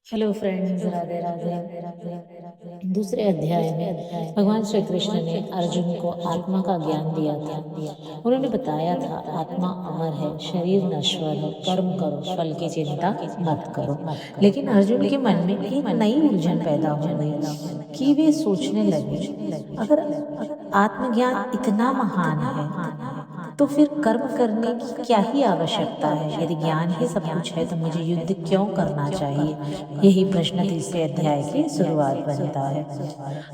Hello friends, Radhe Radhe. दूसरे अध्याय में भगवान श्री कृष्ण ने अर्जुन को आत्मा का ज्ञान दिया था। उन्होंने बताया था आत्मा अमर है, शरीर नश्वर है, कर्म करो, फल की चिंता मत करो। लेकिन अर्जुन के मन में एक नई उलझन पैदा हो गई कि वे सोचने लगे, अगर आत्मज्ञान इतना महान है तो फिर कर्म करने की क्या ही आवश्यकता है। यदि ज्ञान ही सब कुछ है तो मुझे युद्ध क्यों करना चाहिए। यही प्रश्न तीसरे अध्याय की शुरुआत बनता है।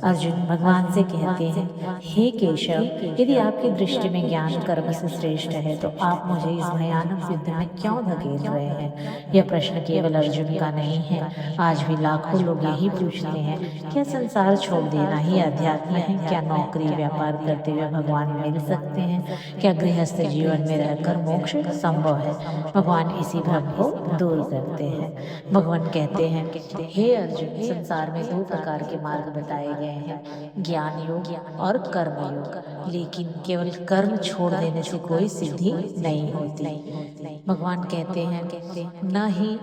अर्जुन भगवान से कहते हैं, हे केशव, यदि आपकी दृष्टि में ज्ञान कर्म से श्रेष्ठ है तो आप मुझे इस भयानक युद्ध में क्यों धकेल रहे हैं। यह प्रश्न केवल अर्जुन का नहीं है, आज भी लाखों लोग यही पूछते हैं, क्या संसार छोड़ देना ही अध्यात्म है। क्या नौकरी व्यापार करते हुए भगवान मिल सकते हैं। क्या गृहस्थ जीवन में रहकर मोक्ष संभव है। भगवान इसी भ्रम को दूर करते हैं। भगवान कहते हैं, हे अर्जुन, संसार में दो प्रकार के मार्ग बताए गए हैं, ज्ञान योग और कर्म योग। लेकिन केवल कर्म छोड़ देने से कोई सिद्धि नहीं होती। भगवान कहते हैं, न ही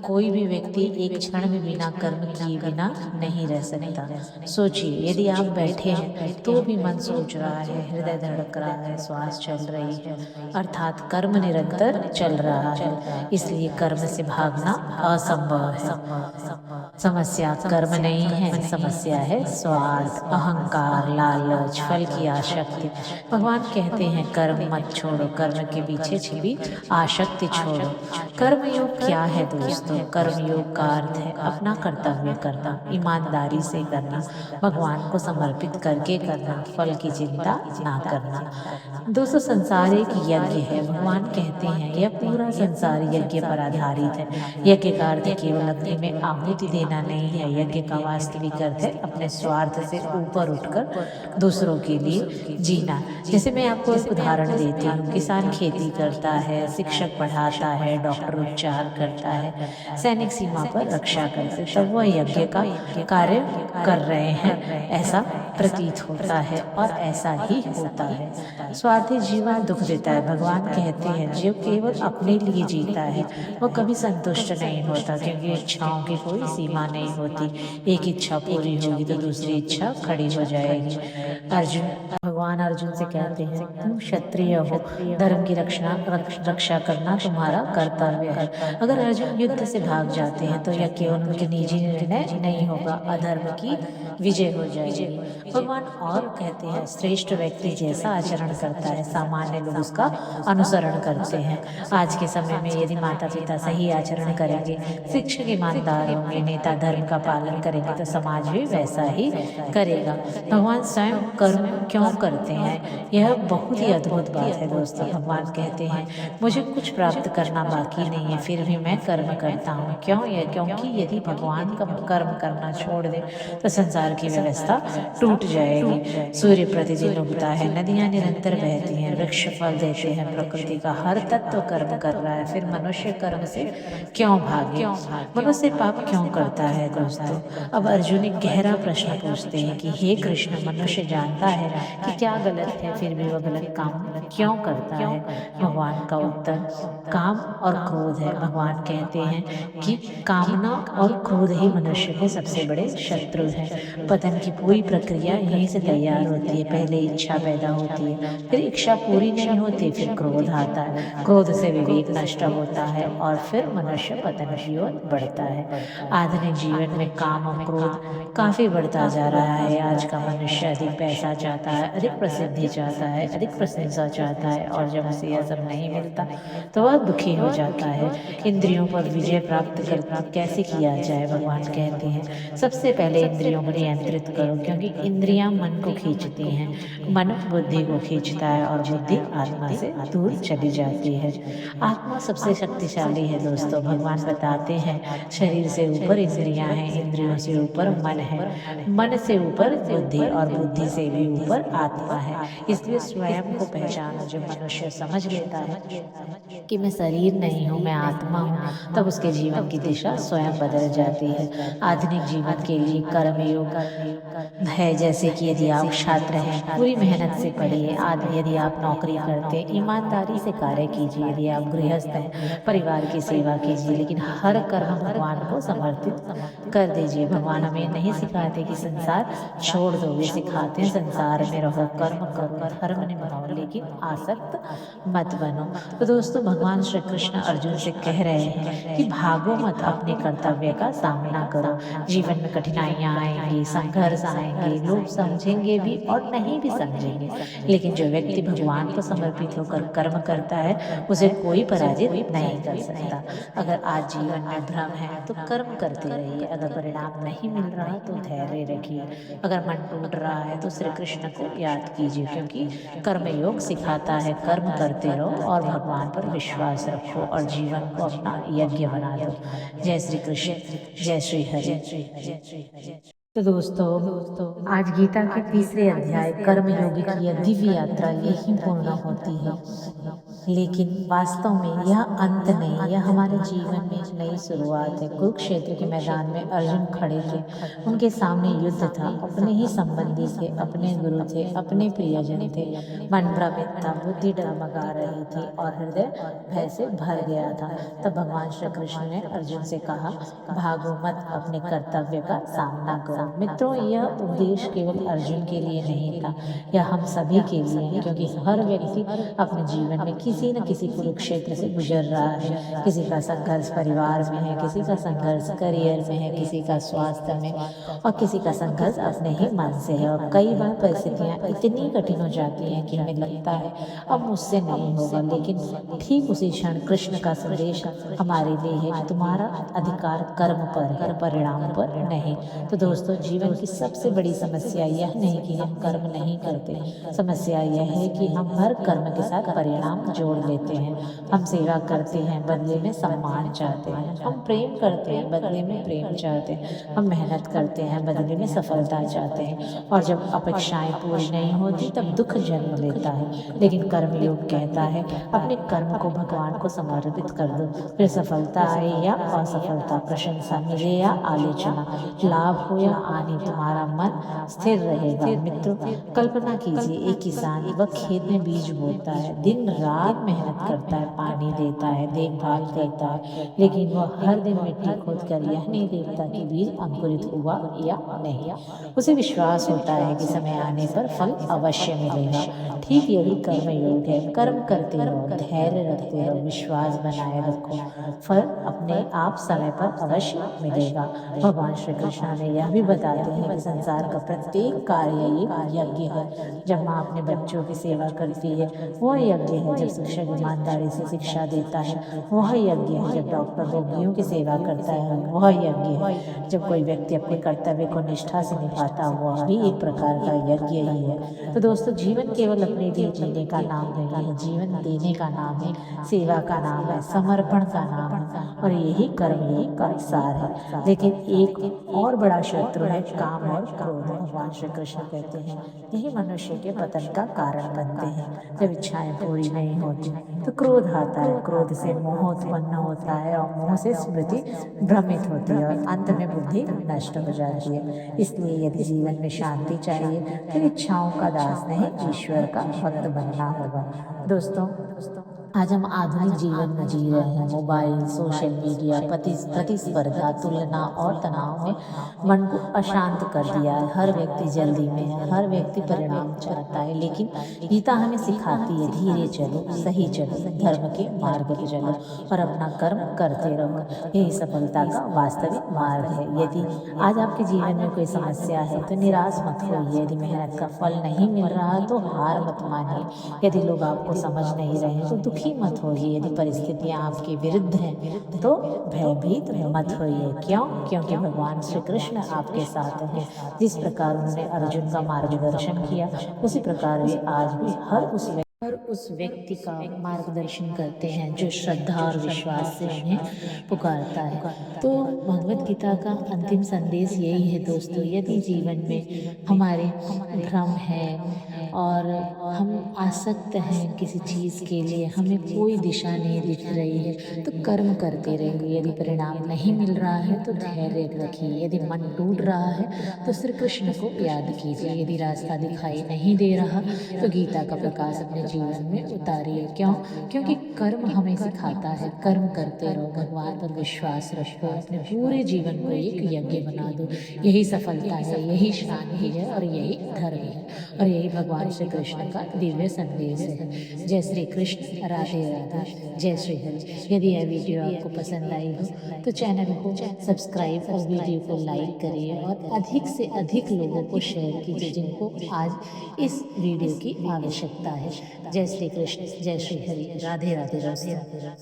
कोई भी व्यक्ति एक क्षण में बिना कर्म किए बिना नहीं रह सकता। सोचिए, यदि आप बैठे हैं तो भी मन सोच रहा है, हृदय धड़क रहा है, श्वास चल रही है, अर्थात कर्म निरंतर चल रहा है। इसलिए कर्म से भागना असंभव है। समस्या कर्म नहीं है, समस्या है स्वार्थ, अहंकार, लालच, फल की आसक्ति। भगवान कहते हैं, कर्म मत छोड़ो, कर्म के पीछे छिपी आसक्ति छोड़ो। कर्म योग क्या है दोस्तों? कर्म योग का अर्थ है अपना कर्तव्य करना, ईमानदारी से करना, भगवान को समर्पित करके करना, फल की चिंता ना करना। दोस्तों, संसार एक यज्ञ है। भगवान कहते हैं यह पूरा संसार यज्ञ पर आधारित है। यज्ञ का अर्थ केवल अग्नि में आहुति देना नहीं है। यज्ञ का वास्तविक अर्थ है अपने स्वार्थ से ऊपर उठकर दूसरों के लिए जीना। जैसे मैं आपको एक उदाहरण देती हूँ, किसान खेती करता है, शिक्षक पढ़ाता है, डॉक्टर उपचार करता है, सैनिक सीमा पर रक्षा करते, तब वह यज्ञ का कार्य कर रहे हैं ऐसा प्रतीत होता है और ऐसा ही होता है। स्वार्थी जीवन दुख देता है। भगवान कहते हैं, जो केवल अपने लिए जीता है वह कभी संतुष्ट नहीं होता, क्योंकि इच्छाओं की कोई सीमा नहीं होती। एक इच्छा पूरी होगी तो दूसरी इच्छा खड़ी हो जाएगी। भगवान अर्जुन से कहते हैं, तुम क्षत्रिय हो, धर्म की रक्षा करना तुम्हारा कर्तव्य है। अगर अर्जुन युद्ध से भाग जाते हैं तो यह केवल उनके निजी निर्णय नहीं होगा, अधर्म की विजय हो जाएगी। भगवान और कहते हैं, श्रेष्ठ व्यक्ति जैसा आचरण करता है सामान्य लोग उसका अनुसरण करते हैं। आज के समय में यदि माता पिता सही आचरण करेंगे, शिक्षक ईमानदार होंगे, नेता धर्म का पालन करेंगे तो समाज भी वैसा ही करेगा। भगवान स्वयं कर्म क्यों करते हैं, यह बहुत ही अद्भुत बात है दोस्तों। भगवान कहते हैं, मुझे कुछ प्राप्त करना बाकी नहीं है, फिर भी मैं कर्म करता हूँ। क्यों? क्योंकि यदि भगवान का कर्म करना छोड़ दे तो संसार की व्यवस्था टूट जाएगी। सूर्य प्रतिदिन उगता है, नदियां निरंतर बहती हैं, वृक्ष फल देते हैं, प्रकृति का हर तत्व कर्म कर रहा है, फिर मनुष्य कर्म से क्यों भागे, मनुष्य पाप क्यों करता है दोस्तों। अब अर्जुन एक गहरा प्रश्न पूछते हैं कि हे कृष्ण, मनुष्य जानता है कि क्या गलत है, फिर भी वह गलत काम क्यों करता है। भगवान का उत्तर काम और क्रोध है। भगवान कहते हैं कि कामना और क्रोध ही मनुष्य के सबसे बड़े शत्रु हैं। पतन की पूरी प्रक्रिया यहीं से तैयार होती है। पहले इच्छा पैदा होती है, फिर इच्छा पूरी नहीं होती, फिर क्रोध आता है, क्रोध से विवेक नष्ट होता है और फिर मनुष्य पतन की ओर बढ़ता है। आधुनिक जीवन में काम और क्रोध काफी बढ़ता जा रहा है। आज का मनुष्य अधिक पैसा चाहता है, अधिक प्रसिद्धि चाहता है, अधिक प्रशंसा चाहता है, और जब उसे यह सब नहीं मिलता तो वह दुखी हो जाता है। इंद्रियों पर विजय प्राप्त करना कैसे किया जाए? भगवान कहते हैं, सबसे पहले इंद्रियों को नियंत्रित करो, क्योंकि इंद्रियां मन को खींचती हैं, मन बुद्धि को खींचता है और बुद्धि आत्मा से दूर चली जाती है। आत्मा सबसे शक्तिशाली है दोस्तों। भगवान बताते हैं, शरीर से ऊपर इंद्रियां हैं, इंद्रियों से ऊपर मन है, मन से ऊपर बुद्धि और बुद्धि से भी ऊपर आत्मा है। इसलिए स्वयं को पहचानो। जो मनुष्य समझ लेता है कि मैं शरीर नहीं हूँ, मैं आत्मा हूँ, तब उसके जीवन की दिशा स्वयं बदल जाती है। आधुनिक जीवन के लिए कर्मयोग है, जैसे कि यदि आप छात्र हैं, पूरी मेहनत से पढ़िए। यदि आप आप नौकरी करते हैं, ईमानदारी से कार्य कीजिए। यदि आप गृहस्थ हैं, परिवार की सेवा कीजिए, लेकिन हर कर्म भगवान को समर्पित कर दीजिए। भगवान हमें नहीं सिखाते कि संसार छोड़ दो, वे सिखाते हैं संसार में रहो, कर्म करो, धर्म निभाओ, लेकिन आसक्त मत बनो। तो दोस्तों, भगवान श्री कृष्ण अर्जुन से कह रहे हैं कि भागो मत, अपने कर्तव्य का सामना करो। जीवन में कठिनाइयाँ आएंगी, संघर्ष आएंगे, लोग समझेंगे भी और नहीं भी समझेंगे, लेकिन जो व्यक्ति भगवान को समर्पित होकर कर्म करता है, उसे कोई पराजित नहीं कर सकता। अगर आज जीवन में भ्रम है तो कर्म करते रहिए, अगर परिणाम नहीं मिल रहा तो धैर्य रखिए, अगर मन टूट रहा है तो श्री कृष्ण को याद कीजिए, क्योंकि कर्मयोग सिखाता है कर्म करते रहो और भगवान पर विश्वास रखो और जीवन को अपना यज्ञ बना दो। जय श्री कृष्ण, जय श्री हरि। तो दोस्तों, आज गीता के तीसरे अध्याय कर्म योग की यह दिव्य यात्रा यही पूर्ण होती है, लेकिन वास्तव में यह अंत नहीं, यह हमारे जीवन में एक नई शुरुआत है। कुरुक्षेत्र के मैदान में अर्जुन खड़े थे, उनके सामने युद्ध था, अपने ही संबंधी थे, अपने गुरु थे, अपने प्रियजन थे। मन भ्रमित था, बुद्धि डगमगा रही थी और हृदय भय से भर गया था। तब भगवान श्री कृष्ण ने अर्जुन से कहा, भागो मत, अपने कर्तव्य का सामना करो। मित्रों, यह उपदेश केवल अर्जुन के लिए नहीं था, यह हम सभी के लिए है, क्योंकि हर व्यक्ति अपने जीवन में किसी न किसी कुरुक्षेत्र से गुजर रहा है। किसी का संघर्ष परिवार में है, किसी का संघर्ष करियर में है, किसी का स्वास्थ्य में, और किसी का संघर्ष अपने ही मन से है। और कई बार परिस्थितियाँ इतनी कठिन हो जाती हैं कि हमें लगता है अब मुझसे नहीं होगा, लेकिन ठीक उसी क्षण कृष्ण का संदेश हमारे लिए है कि तुम्हारा अधिकार कर्म पर है, परिणाम पर नहीं। तो दोस्तों, जीवन की सबसे बड़ी समस्या यह नहीं कि हम कर्म नहीं करते, समस्या यह है कि हम हर कर्म के साथ परिणाम जोड़ लेते हैं। हम सेवा करते हैं, बदले में सम्मान चाहते हैं, हम प्रेम करते हैं, बदले में प्रेम चाहते हैं, हम मेहनत करते हैं, बदले में सफलता चाहते हैं, और जब अपेक्षाएं पूरी नहीं होती तब दुख जन्म लेता है। लेकिन कर्मयोग कहता है, अपने कर्म को भगवान को समर्पित कर दो, फिर सफलता आए या असफलता, प्रशंसा मिले या आलोचना, लाभ हो या हानि, तुम्हारा मन स्थिर रहेगा। मित्रों, कल्पना कीजिए, एक किसान वह खेत में बीज बोता है, दिन रात मेहनत करता है, पानी देता है, देखभाल करता है, लेकिन वह हर दिन मिट्टी खोद कर यह नहीं देखता कि बीज अंकुरित हुआ या नहीं। उसे विश्वास होता है कि समय आने पर फल अवश्य मिलेगा। ठीक यही कर्म योग है, कर्म करते रहो, धैर्य रखते रहो, विश्वास बनाए रखो, फल अपने आप समय पर अवश्य मिलेगा। भगवान श्री कृष्ण हमें यह भी बताते हैं कि संसार का प्रत्येक कार्य एक यज्ञ है। जब माँ अपने बच्चों की सेवा करती है वह यज्ञ है, जब शिक्षक ईमानदारी से शिक्षा देता है वह यज्ञ है, जब डॉक्टर रोगियों की सेवा करता है वह यज्ञ है, जब कोई व्यक्ति अपने कर्तव्य को निष्ठा से निभाता वह भी एक प्रकार का यज्ञ ही है। तो दोस्तों, जीवन केवल अपने लिए जीने का नाम नहीं है, जीवन देने का नाम है, सेवा का नाम है, समर्पण का नाम है, और यही कर्मयोग का सार है। लेकिन एक और बड़ा शत्रु है काम और क्रोध। भगवान श्री कृष्ण कहते हैं, यही मनुष्य के पतन का कारण बनते हैं। जब इच्छाएं पूरी नहीं होती तो क्रोध आता है, क्रोध से मोह उत्पन्न होता है, और मोह से स्मृति भ्रमित होती है, और अंत में बुद्धि नष्ट हो जाती है। इसलिए यदि जीवन में शांति चाहिए तो इच्छाओं का दास नहीं, ईश्वर का भक्त बनना होगा। दोस्तों, आज हम आधुनिक जीवन में जी रहे हैं। मोबाइल, सोशल मीडिया, प्रतिस्पर्धा, तुलना और तनाव ने मन को अशांत कर दिया है। हर व्यक्ति जल्दी में है, हर व्यक्ति परिणाम चाहता है, लेकिन गीता हमें सिखाती है, धीरे चलो, सही चलो, धर्म के मार्ग पर चलो और अपना कर्म करते रहो। यही सफलता का वास्तविक मार्ग है। यदि आज आपके जीवन में कोई समस्या है तो निराश मत होइए। यदि मेहनत का फल नहीं मिल रहा तो हार मत मानिए। यदि लोग आपको समझ नहीं रहे हैं तो दुखी मत होइए। यदि परिस्थितियां आपके विरुद्ध हैं तो भयभीत मत होइए। क्यों? क्योंकि भगवान श्री कृष्ण आपके साथ हैं। जिस प्रकार उन्होंने अर्जुन का मार्गदर्शन किया, उसी प्रकार वे आज भी हर उस व्यक्ति का मार्गदर्शन करते हैं जो श्रद्धा और विश्वास से उन्हें पुकारता है। तो भगवत गीता का अंतिम संदेश यही है दोस्तों, यदि जीवन में हमारे भ्रम है, और हम आसक्त हैं किसी चीज़ के लिए, हमें कोई दिशा नहीं दिख रही है, तो कर्म करते रहिए। यदि परिणाम नहीं मिल रहा है तो धैर्य रखिए। यदि मन टूट रहा है तो श्री कृष्ण को याद कीजिए। यदि रास्ता दिखाई नहीं दे रहा तो गीता का प्रकाश अपने जीवन में उतारिए। क्यों? क्योंकि कर्म हमें सिखाता है, कर्म करते रहो, भगवान पर विश्वास रखो, अपने पूरे जीवन को एक यज्ञ बना दो। यही सफलता है, यही शांति है और यही धर्म है और यही भगवान श्री कृष्ण का दिव्य संदेश है। जय श्री कृष्ण, राधे राधे, जय श्री हरि। यदि यह वीडियो आपको पसंद आई हो तो चैनल को सब्सक्राइब और वीडियो को लाइक करिए और अधिक से अधिक लोगों को शेयर कीजिए जिनको आज इस वीडियो की आवश्यकता है। जय श्री कृष्ण, जय श्री हरि, राधे राधे दोस्तों।